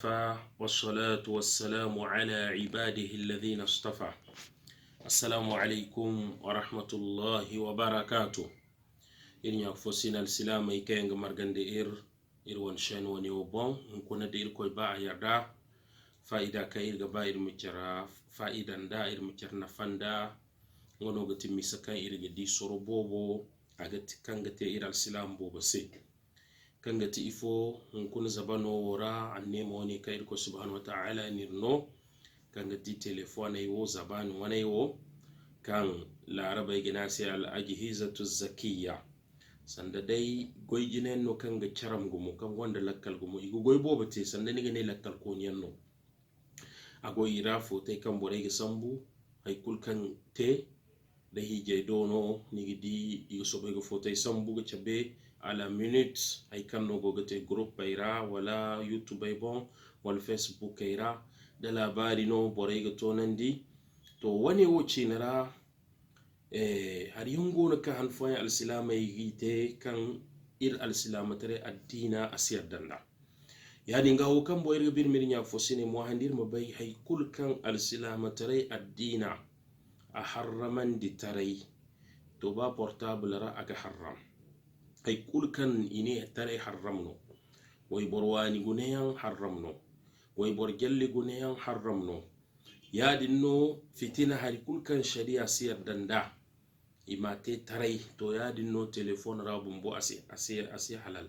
والصلاة والسلام على عباده الذين اصطفى. السلام عليكم ورحمة الله وبركاته. إن يفوسنا السلام يكينغ مرغند إر وانشان ونيوبون نكون دير كوي باع يردا فائدة كاير غبائر مجرى فائدة دائر مجرى نفندا ونوغتي ميسكا إر غدي سورو بوبو أغتي كانغتي إر السلام بوبو سي kangati ifo nkun zabano wora annemo ne kai ko subhanahu wa ta'ala nirno kangati telefone yo zabanu wane yo kan laraba gina sai al ajhizatu zakiyya sanda dai goyjinen no kanga charam gumo kan wanda lakkal gumo igo goy bobate sanda ni gane lakkal ko nyanno ago ira fote kan bore ga sambu hay kul kan te da hije dono ni gidi igo sobe go fote sambu ga chabe ala minute ay kanno gogate groupe bayra wala youtube ay bon wala facebook ayra da labari no borayga tonandi to wani woci nara har yungo na ka hanfoya al-silama yite kan ir al-silama tare addina asiyar danda yani nga ho kan boyr bir mirnya fosine mo handir mo bay hay kul kan al-silama tare addina a harraman di tare to ba portable ra aga haram ay kul kan ine tare haramno way borwani guneyan haramno way bor gelli guneyan haramno yadinno fitina hari kul kan sharia siyar danda imate tare to yadinno telephone rabumbo asi halal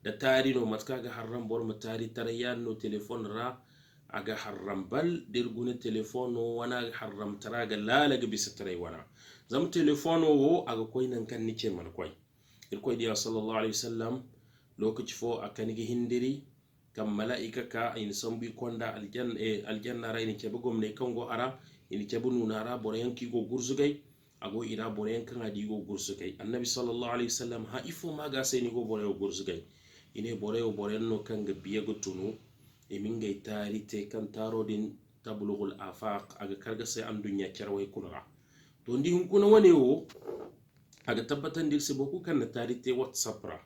da tari no matka ga haram bor matari tare yanno telephone ra aga haram bal dirgune telephone wana haram taraga lalaga bisa tare wana zam telephone wo aga koinan kan nice man koy irkoy diya sallallahu alaihi wasallam lokaci fo akanigi hindiri kam malaika ka in sambi konda aljanna ra ini kebe gomne kango ara ini kebe nunara boreyan ki go gurzugay ago ira boreyan kan adi go gurzugay annabi sallallahu alaihi wasallam ha ifo maga sai ni go boreyo gurzugay ine boreyo boreyan no kanga biye go tunu e mingay tarite kan tarodin tablughul afaq aga karga sai an dunya kerway kunra to ndi hun kuna wane wo aga tabbatan dir se boku kan na tarite whatsapp ra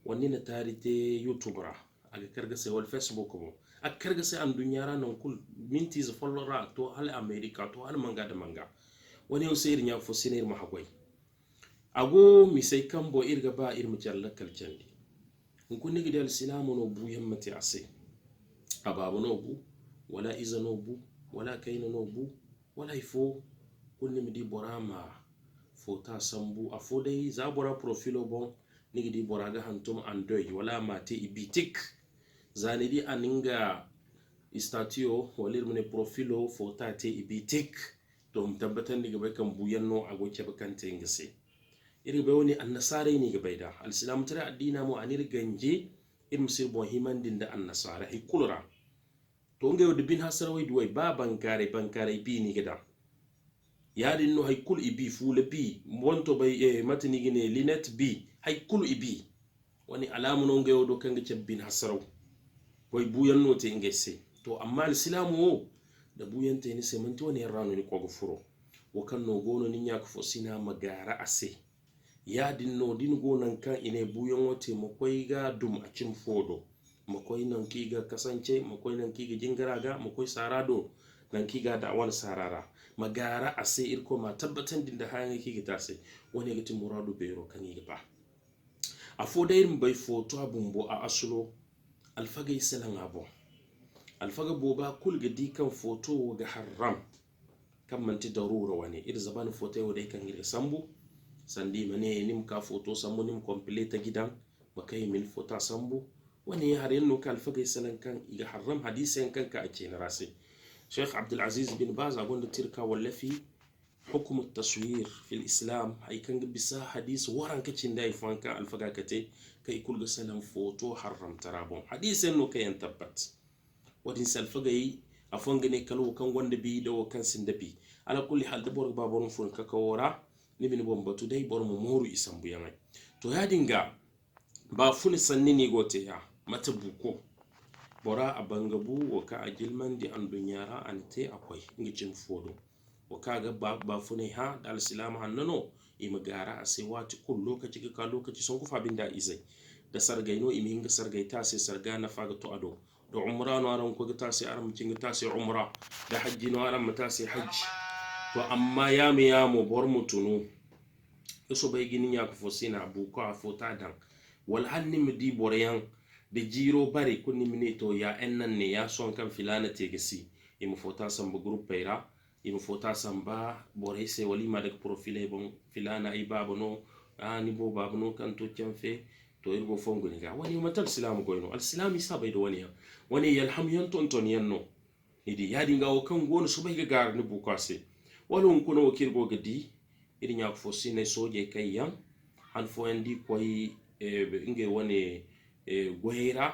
wani na tarite youtube ra aga karga sai wal facebook bo aga karga sai an dunyara nan kul minti za followra to hal america to hal manga da manga wani o sayir nya fo sinir ma hagoy ago mi sai kambo irga ba ir mu jallakal jandi kun nigi dal silamu no bu yammati ase ababu no bu wala iza no bu wala kayna no bu wala ifo kunni mi di borama fota sambu afodai za bora profilo bon nigi di bora ga hantum andoy wala mate ibitik zani di aninga istatio walir mune profilo fota te ibitik to mtabbatan nigi bai kan buyanno agoke bakante ngase iri bai woni annasare ni ga baida alislam tare addina mu anir ganje irin sir bon himandin da annasara hikulra to ngai wodi bin hasarwai duwai ba bankare bi ni gida yadin no haykul ibi fula bi monto bay matini gine linet bi haykul ibi wani alamu no ngayo do kanga cebbin hasaraw boy buyan no te ngese to amma islamu wo da buyan te ni semanto ne ranu ni ko furo wo kan no gono ni nyak fo sina magara ase yadin no din gonan kan ine buyan wote makoy ga dum a cin fodo makoy nan kiga kasance makoy nan kiga jingaraga makoy sarado nan kiga da wani sarara magara ase irko ma tabbatan din da hayan kiga tase wani gati muradu bero kan yi ba a foda irin bai foto abumbo a asulo alfaga isalan abo alfaga boba kul gadi kan foto ga haram kan manti darura wani ir zaban foto yau dai kan yi sambu sandi mane nim ka foto sambu nim complete gidan makai mil foto sambu wani har yanno ka alfaga isalan kan ga haram hadisi kan ka a ce na rasi شيخ عبد العزيز بن باز أقول تركا واللفي حكم التصوير في الإسلام هاي كان بسا حديث وران كتشين داي فانكا الفقاكتي كي كل سلام فوتو حرم ترابون حديث إنه كي ينتبت ودين سالفقاي أفنغني كلو كان وند بي دو كان سندبي على كل حال دبور بابورن فون كاكورا نبي نبومبتو داي بور ممورو إسامبو يامي تو هادينغا بافون سنيني غوتي يا متبوكو bora a bangabu waka a gilman di an dunyara an te akwai ngicin fodo waka ga ba fune ha da alsilama hannano imagara a sai wati kun lokaci ka lokaci sun kufa bin da izai da sargaino imi hinga sargaita sai sarga na faga to ado da umra no aran ko ta sai aran cin ta sai umra da hajji no aran ta sai hajji to amma ya mo bor mutunu so bai ginin ya ko fosina bu ko afota dan wal hanni midi boryan da jiro bare kunni minito ya ennan ne ya son kan filana tegesi imu fota samba group payra imu fota samba boray se walima daga profile bon filana ay babono ani bo babono kan to canfe to irgo fongo ni ga wani matal islam goyno al islam isa bai do wani yalham yanton ton yanno idi yadi ngawo kan gonu so bai ga gar ni bukase walon kuno kirgo gadi idin ya fosine soje kayyan han fo andi koy inge wani goyra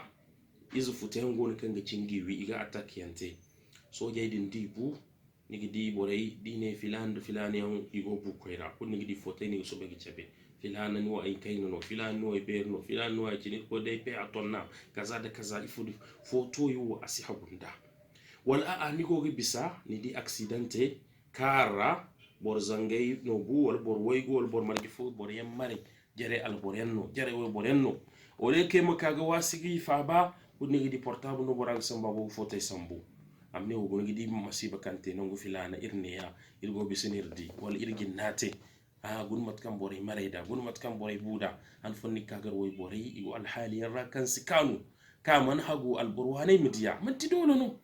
izu futen gon kanga cingiwi iga attack yante so jaydin dibu nigi di boray dine filan yan igo bu koyra ko nigi di foten ni so begi chabe filan no ay kayno no filan no ay berno filan no ay cini ko day pe atonna kaza da kaza ifudu foto yu asiha gunda wal a ni go bisa ni di accidente kara bor zangay no bu wal bor waygo wal bor margi fu bor yam mari jere al borenno jere wo borenno ole ke makaga wasigi fa ba nigi di portable no borag samba bo foto sambu amne wo nigi di masiba kante no filana irneya irgo bisinirdi wal irgin nate gun matkan boray marayda gun matkan boray buda an fonni kagar way boray igo al hali rakan sikanu ka man hagu al burwane midiya man tidolo no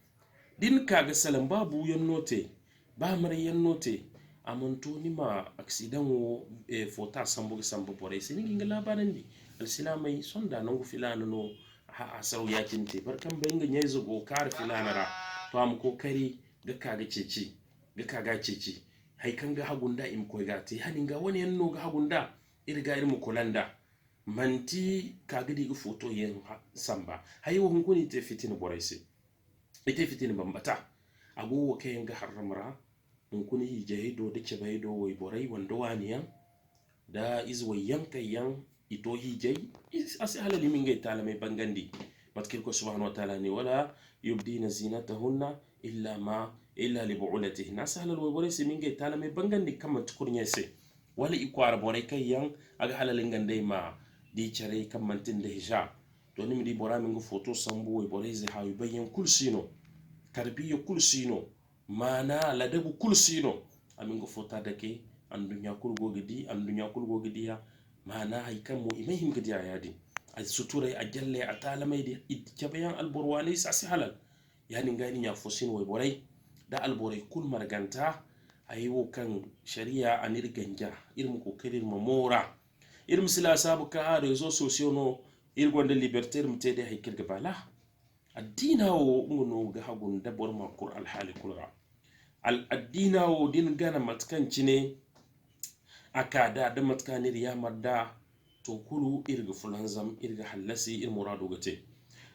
din kaga salam babu yannote ba mare yannote amonto ni ma accident wo fota sambu boray sini ngala banandi al silamai sonda no filana no asau yakin te barkan bayinga nyezo go kar filana ra to am kokari ga kaga ceci hay kanga hagunda im koy gati haninga woni yanno ga hagunda irga irmu kolanda manti kaga diga foto yen samba hay wo hunkuni te fitin boraisi ite fitin bambata ago kayen ga harramra hunkuni hijedo de cebaydo way borai wando waniyan da izway yankayan ito hijay asi halali minga talame bangandi matkil ko subhanahu wa ta'ala ni wala yubdina zinatahunna illa li bu'ulatihinna sahlal way bore se minga talame bangandi kam tukurnye wala ikwara bore kayan aga halalin gande ma di chare kam mantin da hijab to ni mi di bora minga photo sambu way bore ze hayu bayen kulsino tarbiyo kulsino mana ladabu kulsino aminga fota dake andunya kulgo gidi ya mana haikan mu imahim gidi ayadi a suturai a jalle a talamai da itkabayan alborwani sasi halal yani ngani ya fosin way boray da alboray kun marganta ayiwo kan sharia anir ganja irmu ko kerir mamora irmu sila sabu ka rezo sosiono irgonde liberté mtede haykir gabala addina wo ngono ga hagun da bor ma qur'an hali kulra al addina wo din gana matkan cine akada da matkanir ya madda to kulu irga fulanzam irga halasi ir muradu gate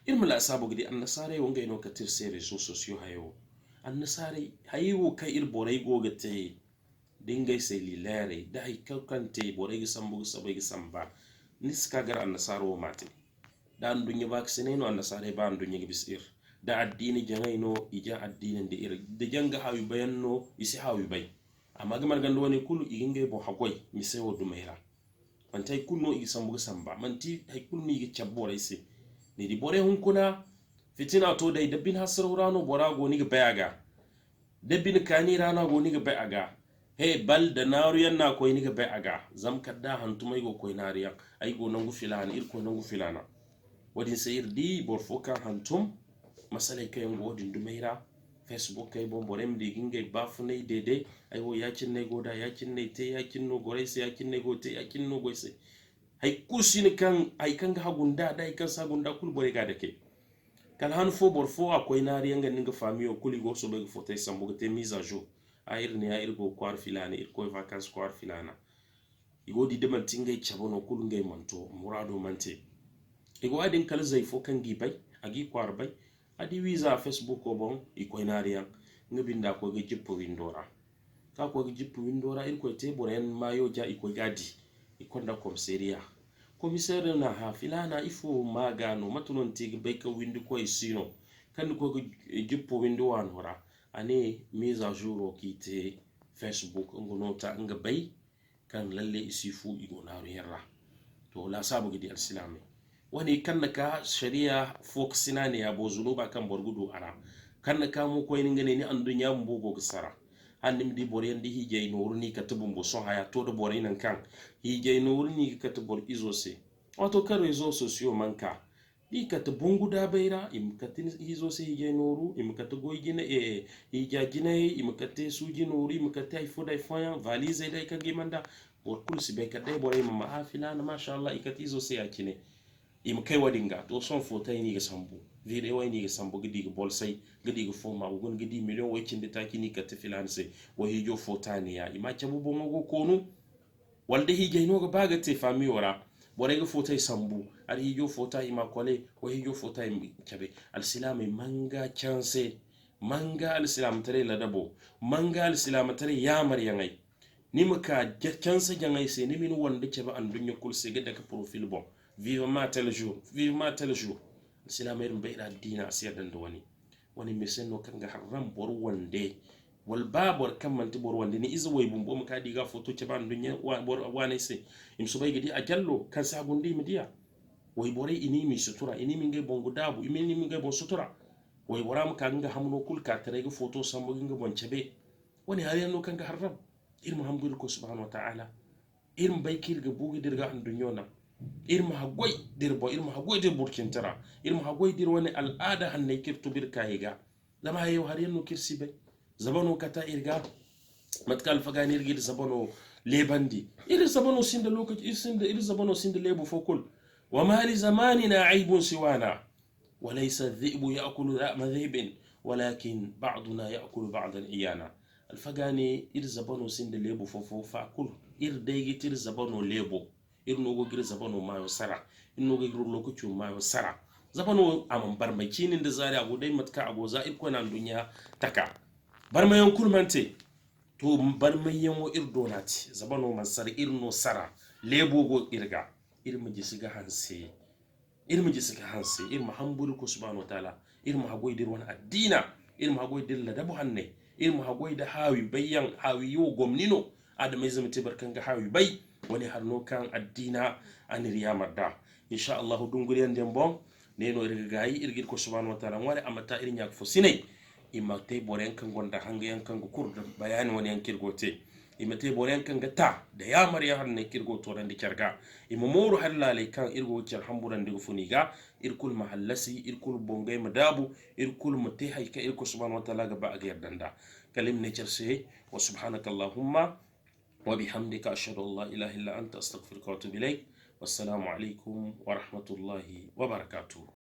irmu la sabu gidi annasare wonga ino katir sere so sosio hayo annasare hayo kai ir boray go gate dingay sai lilare da hay kante boray sambu sabai samba niska gar annasaro mate da andunya vaccine no annasare ba andunya bisir da addini jangaino ija addinin da ir da janga hawi bayanno isi hawi bay amma gamar gando woni kulu igingay bo hagoy mi sewo dumayra mantai kunno igi sambu samba manti hay kunni igi chabbore isi ni di bore hunkuna fitina to dai dabbin hasarurano borago ni ga bayaga dabbin kani rana go ni ga bayaga he bal da naruyan na koy ni ga bayaga zam kadda hantumay go koy nariyan ay go nangu filana ir ko nangu filana wadin sayir di bor foka hantum masalay kay ngo din dumayra facebook kay bon borem di ginge bafune dede ay wo yakin ne goda yakin ne te yakin no gorese yakin ne gote yakin no goise hay kusini kan ay kan ga hagunda dai kan sagunda kul bore ga dake kan han fo bor fo akoy nari yanga ninga famiyo kuli go so be fo tay sambu te mise à jour ayir ne ayir go kwar filana ir koy vacances kwar filana igodi deman tingay chabono kul ngay manto murado mante igo adin kal zay fo kan gi bay agi kwar bay adi visa facebook ko bon ikoy nariyan ngabinda ko ge jippo windora ka ko ge jippo windora il ko te boren mayo ja ikoy gadi ikonda komisaire na ha filana ifo magano matunon tigi bay ka windu ko isino kan ko ge jippo windo wan hora ane mise à jour ki te facebook ngonota nga bay kan lalle isifu igo naru herra to la sabu gidi al-islam wani kan ka sharia fokusina ne ya bo zunuba kan borgudu ara kan ka mu ko ni ngene ni andun ya mbugo gisara hannim di bor yandi hije no ni ka tubun bo so haya to do bor nan kan hije no ni ka tubor izose wato kan rezo sosiyo manka di ka tubungu da beira im katin izo se hije noru im kat goygina hija gina im katte suji noru im katte ay foday foyan valise dai ka gimanda bor kulsi be kadai bor ma afila na masha Allah ikati izo se yakine im kai wadinga to son fotai ni ga sambu video wai ni ga sambu gidi ga bolsai gidi ga foma gun gidi miliyon wai kin da taki ni ka tafilanse wai hijo fotani ya ima chabu bongo go konu walde hije no ga baga te fami wara bore ga fotai sambu ar hijo fota ima kole wai hijo fota im chabe al silami manga chance manga al silam tare ladabo manga al silam tare ya maryangai ni maka chance jangai se ni min wanda chabe an dunya kulse ga daga profil bon vivement tel jour silama irin bai da dina asiyar da wani mesen no kanga haram bor wande wal babor kan manti bor wande ni izo way bumbo mu kadi ga foto ce ban dunya bor wane se im so bay gidi a jallo kan sagundi mi dia way bore ini mi sutura ini mi ngai bongo dabu ini mi ngai bon sutura way bora mu kanga hamno kul ka tare ga foto sambo ngai bon cebe wani har no kanga haram irmu hamgul ko subhanahu wa ta'ala irmu bay kirga bugi dirga an dunyona irma hagwai dirbo irma hagwai dir burkintara irma hagwai dir wani al'ada hanne kirtu birka yiga lama yayo har yanno kirsibe zabano kata irga matkal fagani irgid zabano lebandi ir zabano sinda lokaci ir zabano sinda lebu fokul wa ma li zamanina aibun siwana wa laysa adh-dhi'bu ya'kulu dha'ma dhibin walakin ba'duna ya'kulu ba'dan iyana alfagani ir zabano sinda lebu fofo fakul ir daygi tir zabano lebo irno go gir zabano mayo sara irno go gir lokaci mayo sara zabano amman barmakinin da zari ago dai matka ago za irko nan dunya taka barmayan kulmante to barmayan wo irdonati zabano man sar irno sara lebo go irga irma jisiga hanse irma hamburu ko subhanahu wa ta'ala irma hagoy dir wani addina irma hagoy dir ladabu hanne irma hagoy da hawi bayyan hawi yo gomnino adamai zamte barkanga hawi bay wani harno kan addina an riyamar da insha Allah dunguriyan den bon neno irga gayi irgir ko subhanahu wa ta'ala wani amata irin yak fosinai imate boren kan gonda hanga yankan go kurda bayani wani yankir gote imate boren kan gata da yamar ya hanne kirgo to ran dikarga imamoru halale kan irgo cer hamburan digo funiga irkul mahallasi irkul bongay madabu irkul mate hayka irko subhanahu wa ta'ala ga ba ga yardanda kalim ne cerse wa subhanakallahumma وبحمدك أشهد أن لا إله إلا أنت أستغفرك وأتوب إليك والسلام عليكم ورحمة الله وبركاته.